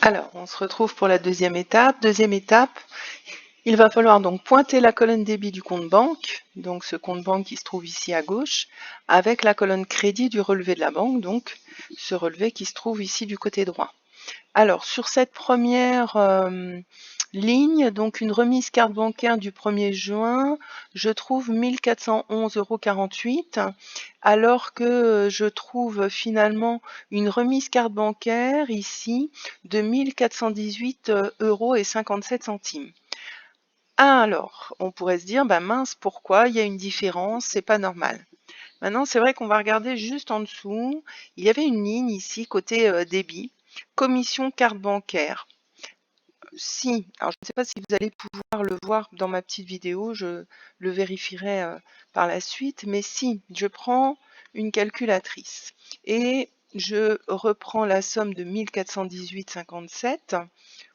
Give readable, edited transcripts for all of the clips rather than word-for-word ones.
Alors, on se retrouve pour la deuxième étape. Deuxième étape, il va falloir donc pointer la colonne débit du compte banque, donc ce compte banque qui se trouve ici à gauche, avec la colonne crédit du relevé de la banque, donc ce relevé qui se trouve ici du côté droit. Alors, sur cette première ligne, donc une remise carte bancaire du 1er juin, je trouve 1411,48 €, alors que je trouve finalement une remise carte bancaire ici de 1418,57 €. Alors, on pourrait se dire, bah mince, pourquoi il y a une différence, c'est pas normal. Maintenant, c'est vrai qu'on va regarder juste en dessous, il y avait une ligne ici côté débit, commission carte bancaire. Si, alors je ne sais pas si vous allez pouvoir le voir dans ma petite vidéo, je le vérifierai par la suite, mais si je prends une calculatrice et je reprends la somme de 1418,57,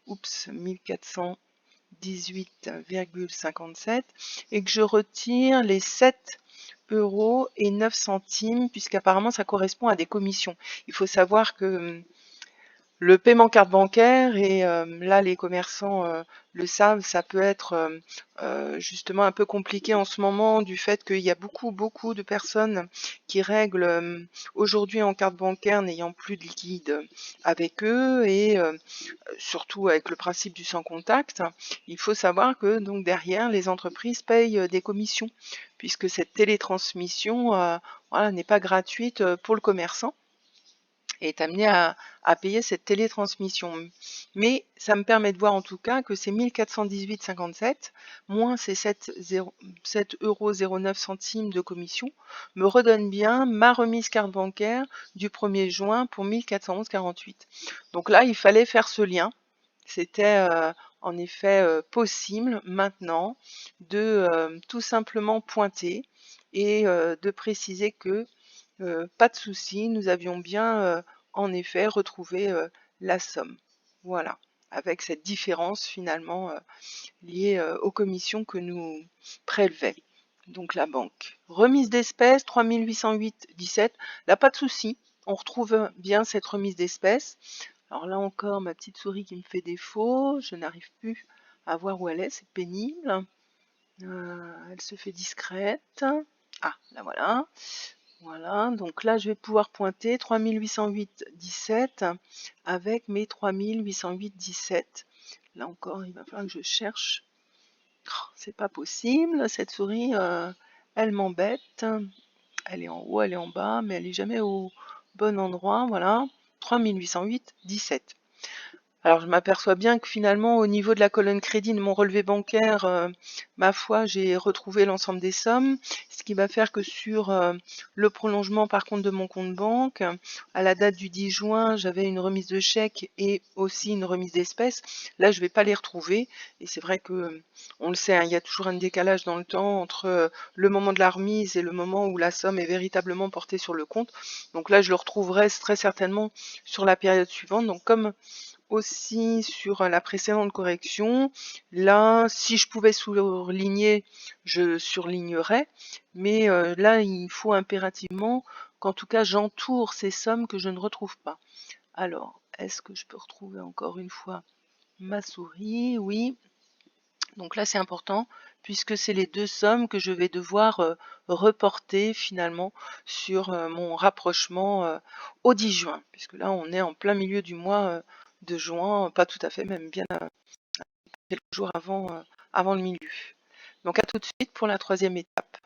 oups, 1418,57, et que je retire les 7,09 €, puisqu'apparemment ça correspond à des commissions. Il faut savoir que le paiement carte bancaire, et là les commerçants le savent, ça peut être justement un peu compliqué en ce moment du fait qu'il y a beaucoup de personnes qui règlent aujourd'hui en carte bancaire n'ayant plus de liquide avec eux, et surtout avec le principe du sans contact. Il faut savoir que donc derrière les entreprises payent des commissions, puisque cette télétransmission voilà, n'est pas gratuite pour le commerçant, et est amené à payer cette télétransmission. Mais ça me permet de voir en tout cas que ces 1418,57 moins ces 7,09 € de commission me redonnent bien ma remise carte bancaire du 1er juin pour 1411,48 €. Donc là, il fallait faire ce lien. C'était en effet possible maintenant de tout simplement pointer et de préciser que pas de souci, nous avions bien en effet retrouvé la somme. Voilà, avec cette différence finalement liée aux commissions que nous prélevait donc la banque. Remise d'espèces 3808,17. Là, pas de souci, on retrouve bien cette remise d'espèces. Alors là encore, ma petite souris qui me fait défaut, je n'arrive plus à voir où elle est, c'est pénible. Elle se fait discrète. Ah, là voilà. Voilà, donc là je vais pouvoir pointer 3808,17 avec mes 3808,17. Là encore, il va falloir que je cherche. Oh, c'est pas possible, cette souris, elle m'embête. Elle est en haut, elle est en bas, mais elle est jamais au bon endroit. Voilà, 3808,17. Alors je m'aperçois bien que finalement au niveau de la colonne crédit de mon relevé bancaire, ma foi, j'ai retrouvé l'ensemble des sommes, ce qui va faire que sur le prolongement par contre de mon compte banque, à la date du 10 juin, j'avais une remise de chèque et aussi une remise d'espèces. Là, je ne vais pas les retrouver, et c'est vrai que on le sait, hein, il y a toujours un décalage dans le temps entre le moment de la remise et le moment où la somme est véritablement portée sur le compte. Donc là, je le retrouverai très certainement sur la période suivante. Donc comme aussi sur la précédente correction, là, si je pouvais surligner, je surlignerais, mais là, il faut impérativement qu'en tout cas, j'entoure ces sommes que je ne retrouve pas. Alors, est-ce que je peux retrouver encore une fois ma souris? Oui. Donc là, c'est important, puisque c'est les deux sommes que je vais devoir reporter finalement sur mon rapprochement au 10 juin, puisque là, on est en plein milieu du mois de juin, pas tout à fait, même bien quelques jours avant le milieu. Donc à tout de suite pour la troisième étape.